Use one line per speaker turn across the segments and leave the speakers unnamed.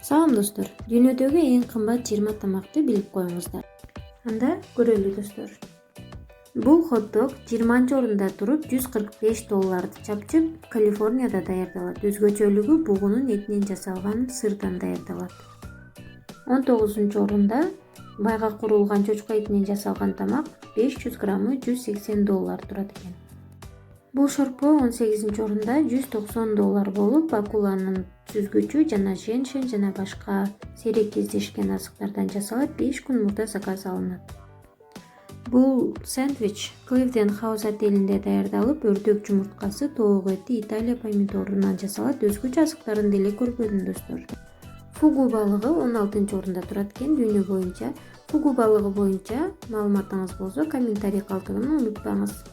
Салам достор, дүйнөдөгү эң кымбат 20 тамакты билип коюңуздар. Анда көрөлү достор. Бул хот-дог 20-орунда туруп $145 чапчып Калифорнияда даярдалат. Өзгөчөлүгү бугунун этинен жасалган сырдан даярдалат. 19-орунда байга курулган чочко этинен жасалган тамак 500 граммы $180 турат экен. Бул шорпо 18-орунда $190 болуп, акуланын сүзгүчү жана женшен жана башка сейрек кездешкен азыктардан жасалат, 5 күн мурда заказ алынат. Бул сэндвич Clifton House отелинде даярдалып, өрдөк жумурткасы, тоок эти, Италия помидорунан жасалат, өзгөчө азыктарын деле көрбөдүм достор. Фугу балыгы 16-орунда турат экен дүйнө боюнча. Фугу балыгы боюнча маалыматыңыз болсо комментарий калтырууну унутпаңыз.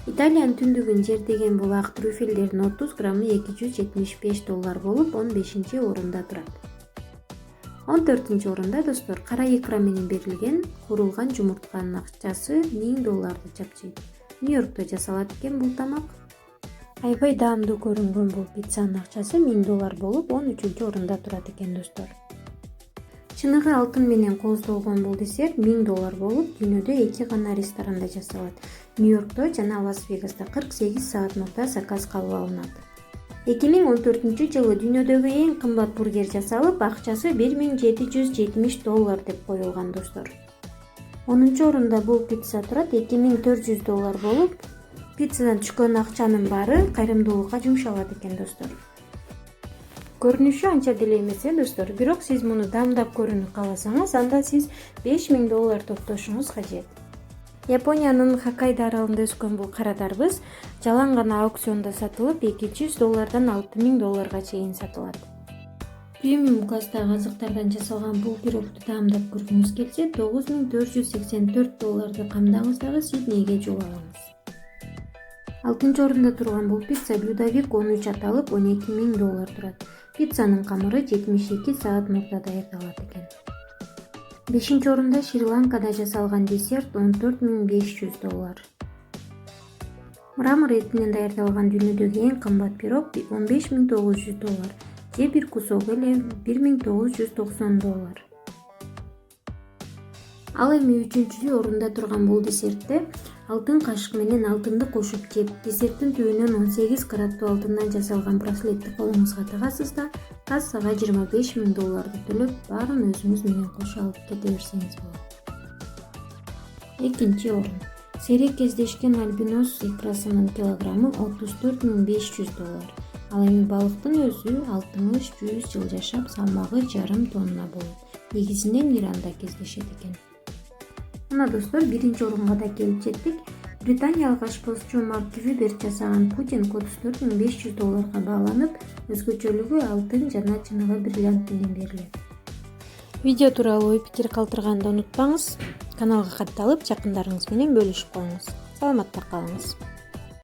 Италиянын түндүгүн жердеген бул ак трюфелдердин 30 граммы $275 болуп, 15-орунда турат. 14-орунда достор, кара икра менен берилген курулган жумуртканын акчасы $1000 чапчыйт. Нью-Йоркто жасалат экен бул тамак. Аябай даамдуу көрүнгөн бул пиццанын акчасы $1000 болуп, 13-орунда турат экен достор. Чыныгы алтын менен кооздолгон бул десерт $1000 болуп, дүйнөдө 2 гана ресторанда жасалат. Нью-Йоркто жана Лас-Вегаста 48 саат мурда заказ кабыл алынат. 2014-жылы дүйнөдөгү эң кымбат бургер жасалып, акчасы $1770 деп коюлган достор. 10-орунда бул пицца турат, $2400 болуп, пиццадан түшкөн акчанын баары кайрымдуулукка жумшалат экен достор. Көрүнүшү анча деле эмес достор, бирок сиз муну даамдап көрүүнү кааласаңыз, анда сиз $5000 топтошуңуз кажет. Япониянын Хоккайдо аралында өскөн бул карадарбыз жалаң гана аукциондо сатылып, $200 $6000 чейин сатылат. Премиум класстагы азыктардан жасалган бул пирогду даамдап көргүңүз келсе, $9484 камдаңыз дагы Сиднейге жол алыңыз. 6-орунда турган бул пицца блюдовик 13 аталып, $12000 турат. Пиццанын камыры 72 саат мурда даярдалат экен. 5-орунда Шри-Ланкада жасалган десерт $14500. Мрамор этинен даярдалган дүйнөдөгү эң кымбат пирог $15900 же бир кусок эле $1990. Ал эми 3-орунда турган бул десертте алтын кашык менен алтынды кошуп жеп, десерттин түбүнөн 18 караттуу алтындан жасалган браслетти колуңузга тагасыз да, кассага $25000 төлөп, баарын өзүңүз менен кошо алып кете берсеңиз болот. 2-орун. Сейрек кездешкен альбинос икрасынын килограммы $34500. Ал эми балыктын өзү 60-100 жыл жашап, салмагы жарым тонна болот. Негизинен Иранда кездешет экен. Мына достор, 1-орунга да келип жеттик. Британиялык ашпозчу Марк Вибер жасаган Путин $44500 бааланып, өзгөчөлүгү алтын жана чыныгы бриллиант менен берилет. Видео тууралуу ой пикир калтырганды унутпаңыз. Каналга катталып, жакындарыңыз менен бөлүшүп коюңуз. Саламатта калыңыз.